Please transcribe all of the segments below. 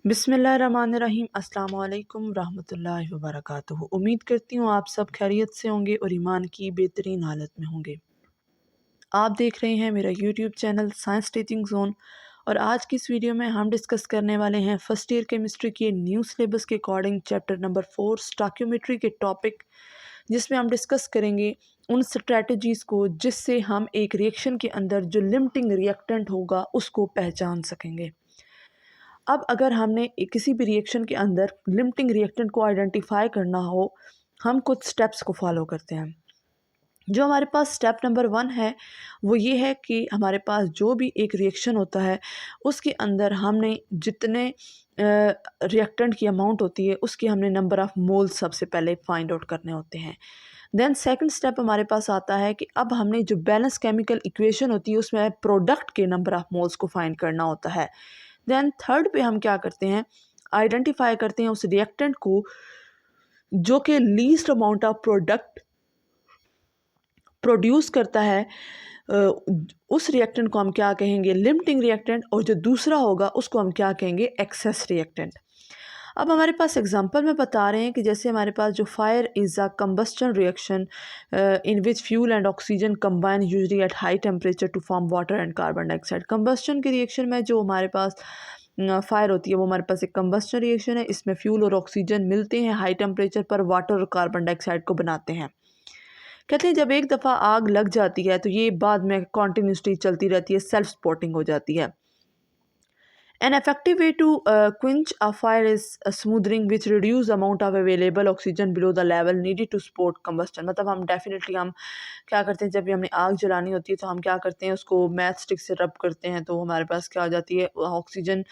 बिस्मिल्लाहिर्रहमानिर्रहीम। अस्सलाम वालेकुम रहमतुल्लाहि व बरकातुहू। उम्मीद करती हूँ आप सब खैरियत से होंगे और ईमान की बेहतरीन हालत में होंगे। आप देख रहे हैं मेरा YouTube channel science teaching zone और आज की इस वीडियो में हम डिस्कस करने वाले हैं फर्स्ट ईयर केमिस्ट्री के न्यू सिलेबस के अकॉर्डिंग चैप्टर नंबर 4 स्टॉकियोमेट्री के टॉपिक, जिसमें हम डिस्कस करेंगे उन स्ट्रेटजीज़ को जिससे हम एक रिएक्शन के अंदर जो लिमिटिंग रिएक्टेंट होगा उसको पहचान सकेंगे। अब अगर हमने किसी भी रिएक्शन के अंदर लिमिटिंग रिएक्टेंट को आइडेंटिफाई करना हो, हम कुछ स्टेप्स को फॉलो करते हैं। जो हमारे पास स्टेप नंबर 1 है वो ये है कि हमारे पास जो भी एक रिएक्शन होता है उसके अंदर हमने जितने रिएक्टेंट की अमाउंट होती है उसकी हमने नंबर ऑफ़ मोल्स सबसे पहले फाइंड आउट करने होते हैं। देन सेकंड स्टेप हमारे पास आता है कि अब हमने जो बैलेंस केमिकल इक्वेशन होती है उसमें प्रोडक्ट के नंबर ऑफ़ मोल्स को फाइंड करना होता है। देन थर्ड पे हम क्या करते हैं, आइडेंटिफाई करते हैं उस रिएक्टेंट को जो कि least amount of product produce करता है। उस रिएक्टेंट को हम क्या कहेंगे, लिमिटिंग रिएक्टेंट, और जो दूसरा होगा उसको हम क्या कहेंगे, एक्सेस रिएक्टेंट। अब हमारे पास एग्जांपल में बता रहे हैं कि जैसे हमारे पास जो fire is a combustion reaction in which fuel and oxygen combine usually at high temperature to form water and carbon dioxide. Combustion के रिएक्शन में जो हमारे पास फायर होती है वो हमारे पास एक कंबस्टन रिएक्शन है। इसमें फ्यूल और ऑक्सीजन मिलते हैं, हाई टेम्परेचर पर वाटर और कार्बन डाइऑक्साइड को बनाते हैं। कहते हैं जब एक दफ़ा आग लग जाती है तो ये बाद में कॉन्टीन्यूसली चलती रहती है, सेल्फ स्पॉटिंग हो जाती है। An effective way to quench a fire is a smoothing which reduce the amount of available oxygen below the level needed to support combustion। मतलब हम डेफिनेटली हम क्या करते हैं, जब भी हमने आग जलानी होती है तो हम क्या करते हैं, उसको मैच स्टिक से रब करते हैं तो हमारे पास क्या हो जाती है, ऑक्सीजन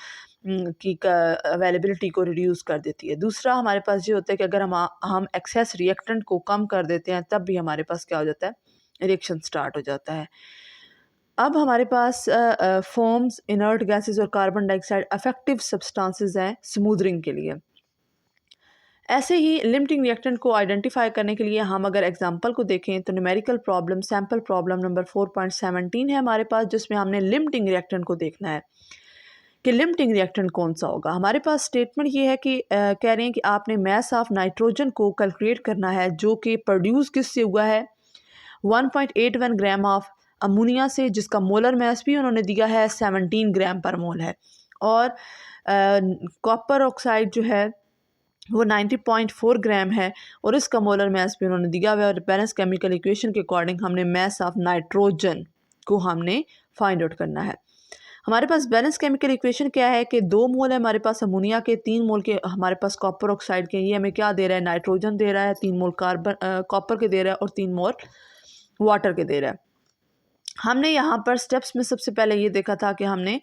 की अवेलेबिलिटी को रिड्यूस कर देती है। दूसरा हमारे पास ये होता है कि अगर हम एक्सेस रिएक्टेंट को कम कर देते हैं तब भी हमारे पास क्या हो जाता है, रिएक्शन स्टार्ट हो जाता है। अब हमारे पास फोम्स, इनर्ट गैसेस और कार्बन डाइऑक्साइड अफेक्टिव सब्सटेंसेस हैं स्मूदरिंग के लिए। ऐसे ही लिमिटिंग रिएक्टेंट को आइडेंटिफाई करने के लिए हम अगर एग्जांपल को देखें तो numerical problem sample problem number 4.17 है हमारे पास, जिसमें हमने लिमिटिंग रिएक्टेंट को देखना है कि लिमिटिंग रिएक्टेंट कौन सा होगा। हमारे पास स्टेटमेंट ये है कि कह रहे हैं कि आपने मैस ऑफ नाइट्रोजन को कैलकुलेट करना है जो कि प्रोड्यूस किससे हुआ है, 1.81 ग्राम ऑफ अमोनिया से, जिसका मोलर मैस भी उन्होंने दिया है 17 ग्राम पर मोल है, और कॉपर ऑक्साइड जो है वो 90.4 ग्राम है और इसका मोलर मैस भी उन्होंने दिया हुआ है। और बैलेंस केमिकल इक्वेशन के अकॉर्डिंग हमने मैस ऑफ नाइट्रोजन को हमने फाइंड आउट करना है। हमारे पास बैलेंस केमिकल इक्वेशन क्या है कि 2 मोल है हमारे पास अमोनिया के, 3 मोल के हमारे पास कॉपर ऑक्साइड के। ये हमें क्या दे रहा है, नाइट्रोजन दे रहा है, 3 मोल कार्बन कॉपर के दे रहा है और 3 मोल वाटर के दे रहा है। हमने यहाँ पर स्टेप्स में सबसे पहले ये देखा था कि हमने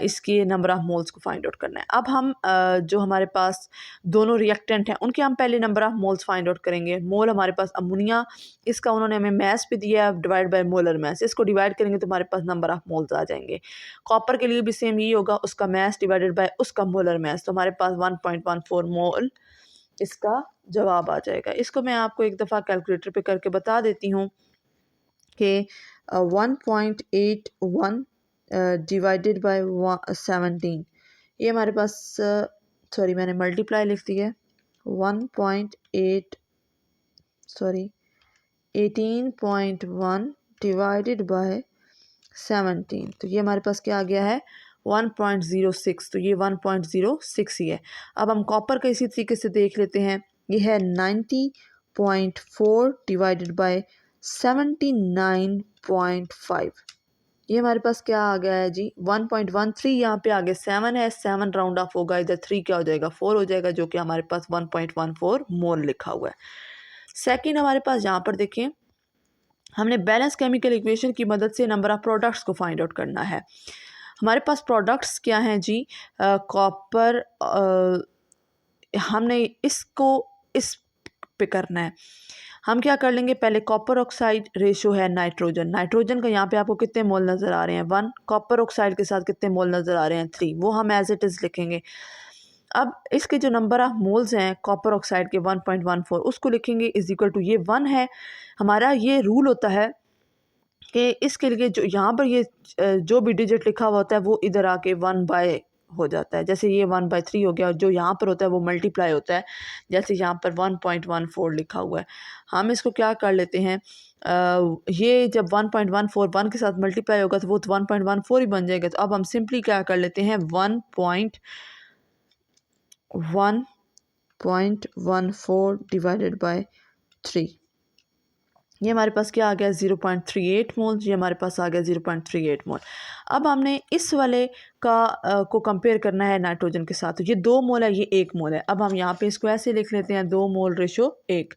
इसके नंबर ऑफ़ मोल्स को फाइंड आउट करना है। अब हम जो हमारे पास दोनों रिएक्टेंट हैं उनके हम पहले number of moles find out करेंगे। मोल हमारे पास अमोनिया, इसका उन्होंने हमें मैस पे दिया है डिवाइड बाय मोलर मैस, इसको डिवाइड करेंगे तो हमारे पास नंबर ऑफ़ मोल्स आ जाएंगे। कॉपर के लिए भी सेम यही होगा, उसका मैस डिवाइडेड बाय उसका मोलर मैस, तो हमारे पास 1.14 मोल इसका जवाब आ जाएगा। इसको मैं आपको एक दफ़ा कैलकुलेटर पे करके बता देती हूँ कि 1.81 डिवाइडेड बाय 17, ये हमारे पास सॉरी मैंने मल्टीप्लाई लिख दी है, 18.1 डिवाइडेड बाय 17, तो ये हमारे पास क्या आ गया है 1.06, तो ये 1.06 ही है। अब हम कॉपर का इसी तरीके से देख लेते हैं, ये है 90.4 डिवाइडेड बाय 79.5, ये हमारे पास क्या आ गया है जी 1.13, यहाँ पे आगे 7 है, 7 राउंड ऑफ होगा, इधर 3 क्या हो जाएगा 4 हो जाएगा, जो कि हमारे पास 1.14 मोल लिखा हुआ है। सेकंड हमारे पास यहाँ पर देखें, हमने बैलेंस केमिकल इक्वेशन की मदद से नंबर ऑफ प्रोडक्ट्स को फाइंड आउट करना है। हमारे पास प्रोडक्ट्स क्या हैं जी, कॉपर, हमने इसको इस पे करना है। हम क्या कर लेंगे, पहले कॉपर ऑक्साइड रेशो है नाइट्रोजन, नाइट्रोजन का यहाँ पे आपको कितने मोल नज़र आ रहे हैं 1, कॉपर ऑक्साइड के साथ कितने मोल नज़र आ रहे हैं 3, वो हम एज इट इज़ लिखेंगे। अब इसके जो नंबर ऑफ मोल्स हैं कॉपर ऑक्साइड के 1.14, उसको लिखेंगे इज इक्वल टू, ये 1 है हमारा, ये रूल होता है कि इसके लिए जो यहाँ पर ये जो भी डिजिट लिखा हुआ होता है वो इधर आके 1 बाय हो जाता है। जैसे ये 1/3 हो गया और जो यहाँ पर होता है वो मल्टीप्लाई होता है, जैसे यहाँ पर 1.14 लिखा हुआ है। हम इसको क्या कर लेते हैं, ये जब 1.14 1 के साथ मल्टीप्लाई होगा तो वो तो 1.14 ही बन जाएगा। तो अब हम सिंपली क्या कर लेते हैं, 1.14 डिवाइडेड बाय 3। ये हमारे पास क्या आ गया, 0.38 मोल। ये हमारे पास आ गया 0.38 मोल। अब हमने इस वाले को कंपेयर करना है नाइट्रोजन के साथ। तो ये 2 मोल है, ये 1 मोल है। अब हम यहाँ पे इसको ऐसे लिख लेते हैं, 2 मोल रेशो 1।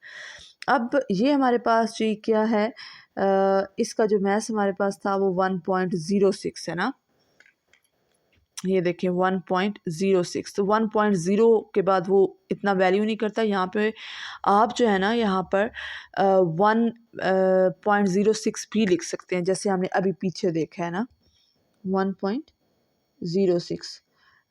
अब ये हमारे पास जी क्या है, इसका जो मैस हमारे पास था वो 1.06 है ना। ये देखिए 1.06। तो 1.0 के बाद वो इतना वैल्यू नहीं करता। यहाँ पे आप जो है ना, यहाँ पर 1.06 भी लिख सकते हैं, जैसे हमने अभी पीछे देखा है ना, 1.06।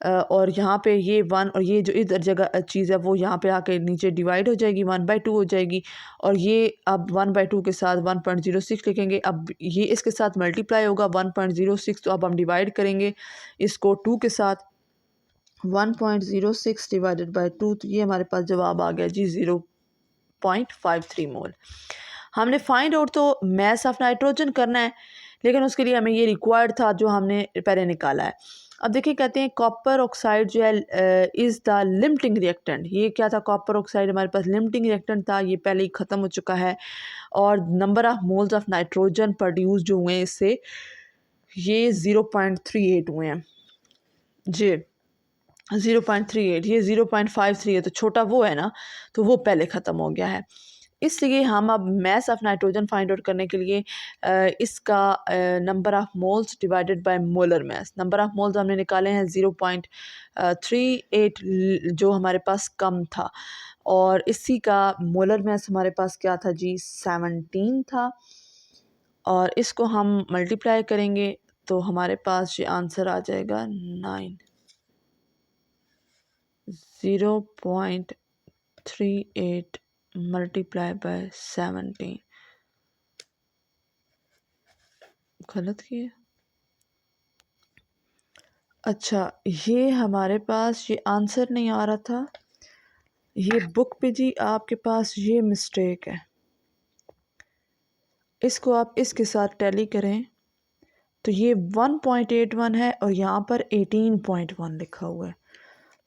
और यहाँ पे ये 1 और ये जो इधर जगह चीज़ है वो यहाँ पे आके नीचे डिवाइड हो जाएगी, 1/2 हो जाएगी। और ये अब 1/2 के साथ 1.06 लिखेंगे। अब ये इसके साथ मल्टीप्लाई होगा 1.06। तो अब हम डिवाइड करेंगे इसको 2 के साथ, 1.06 डिवाइडेड बाय 2। तो ये हमारे पास जवाब आ गया जी 0.53 मोल। हमने फाइंड आउट तो मैस ऑफ नाइट्रोजन करना है, लेकिन उसके लिए हमें ये रिक्वायर्ड था जो हमने पहले निकाला है। अब देखिए कहते हैं कॉपर ऑक्साइड जो है इज़ द लिमिटिंग रिएक्टेंट। ये क्या था, कॉपर ऑक्साइड हमारे पास लिमिटिंग रिएक्टेंट था, ये पहले ही ख़त्म हो चुका है। और number of moles of nitrogen produce जो हुए हैं इससे, ये 0.38 हुए हैं जी, 0.38। ये 0.53 है, तो छोटा वो है ना, तो वो पहले ख़त्म हो गया है। इसलिए हम अब mass of nitrogen find out करने के लिए इसका number of moles divided by molar mass, number of moles हमने निकाले हैं 0.38 जो हमारे पास कम था। और इसी का मोलर मैस हमारे पास क्या था जी, 17 था। और इसको हम मल्टीप्लाई करेंगे तो हमारे पास ये आंसर आ जाएगा 9। 0.38 मल्टीप्लाई बाय 17। गलत किया। अच्छा, ये हमारे पास ये आंसर नहीं आ रहा था, ये बुक पे जी आपके पास ये मिस्टेक है। इसको आप इसके साथ टैली करें तो ये 1.81 है और यहाँ पर 18.1 लिखा हुआ है।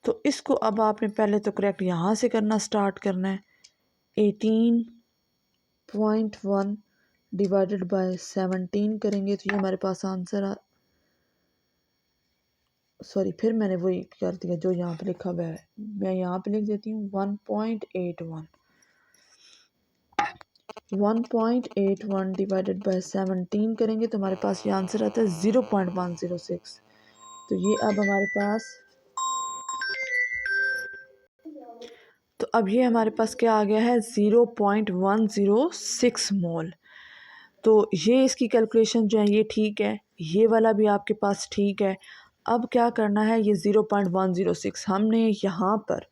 तो इसको अब आपने पहले तो करेक्ट यहाँ से करना स्टार्ट करना है। 18.1 डिवाइडेड बाय 17 करेंगे तो ये हमारे पास आंसर सॉरी, फिर मैंने वही कर दिया जो यहाँ पे लिखा हुआ है। मैं यहाँ पे लिख देती हूँ 1.81। 1.81 डिवाइडेड बाय 17 करेंगे तो हमारे पास ये आंसर आता है 0.106। तो ये अब हमारे पास, तो अब ये हमारे पास क्या आ गया है, 0.106 मोल। तो ये इसकी कैलकुलेशन जो है ये ठीक है, ये वाला भी आपके पास ठीक है। अब क्या करना है, ये 0.106 हमने यहाँ पर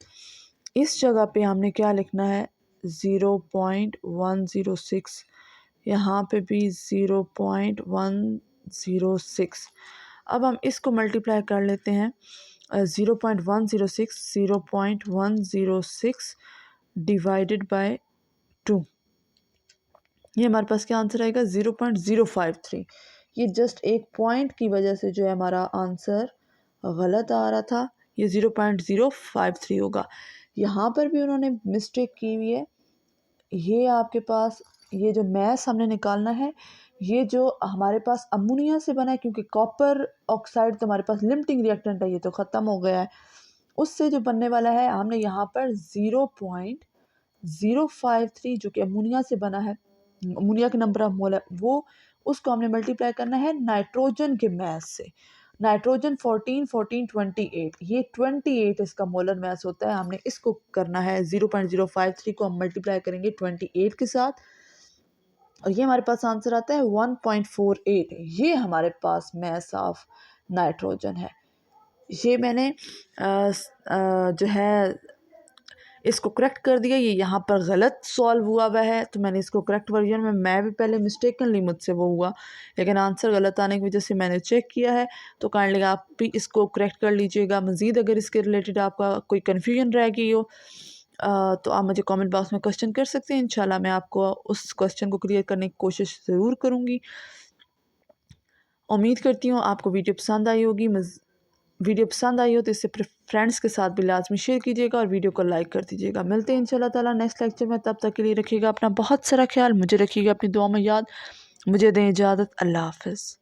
इस जगह पे हमने क्या लिखना है, 0.106, यहाँ पे भी 0.106। अब हम इसको मल्टीप्लाई कर लेते हैं, 0.106 डिवाइडेड बाय 2। ये हमारे पास क्या आंसर आएगा, 0.053। ये जस्ट एक पॉइंट की वजह से जो है हमारा आंसर गलत आ रहा था, ये 0.053 होगा। यहाँ पर भी उन्होंने मिस्टेक की हुई है। ये आपके पास ये जो मैस हमने निकालना है, ये जो हमारे पास अमोनिया से बना है, क्योंकि कॉपर ऑक्साइड तो हमारे पास लिमिटिंग रिएक्टेंट है, ये तो ख़त्म हो गया है। उससे जो बनने वाला है, हमने यहाँ पर 0.053 जो कि अमोनिया से बना है, अमोनिया के नंबर ऑफ मोल है वो, उसको हमने मल्टीप्लाई करना है नाइट्रोजन के मैस से। नाइट्रोजन 14 14 28, ये 28 इसका मोलर मैस होता है। हमने इसको करना है 0.053 को हम मल्टीप्लाई करेंगे 28 के साथ, और ये हमारे पास आंसर आता है 1.48। ये हमारे पास मैस ऑफ नाइट्रोजन है। ये मैंने जो है इसको करेक्ट कर दिया, ये यहाँ पर गलत सॉल्व हुआ है, तो मैंने इसको करेक्ट वर्जन में, मैं भी पहले मिस्टेकनली मुझसे वो हुआ, लेकिन आंसर गलत आने की वजह से मैंने चेक किया है। तो काइंडली आप भी इसको करेक्ट कर लीजिएगा। मज़ीद अगर इसके रिलेटेड आपका कोई कन्फ्यूजन रह गई हो तो आप मुझे कमेंट बॉक्स में क्वेश्चन कर सकते हैं। इंशाल्लाह मैं आपको उस क्वेश्चन को क्लियर करने की कोशिश ज़रूर करूँगी। उम्मीद करती हूँ आपको वीडियो पसंद आई होगी। वीडियो पसंद आई हो तो इसे फ्रेंड्स के साथ भी लाजमी शेयर कीजिएगा और वीडियो को लाइक कर दीजिएगा। मिलते हैं इंशाल्लाह ताला नेक्स्ट लेक्चर में। तब तक के लिए रखिएगा अपना बहुत सारा ख्याल, मुझे रखिएगा अपनी दुआ में याद। मुझे दें इजाज़त। अल्लाह हाफ़िज़।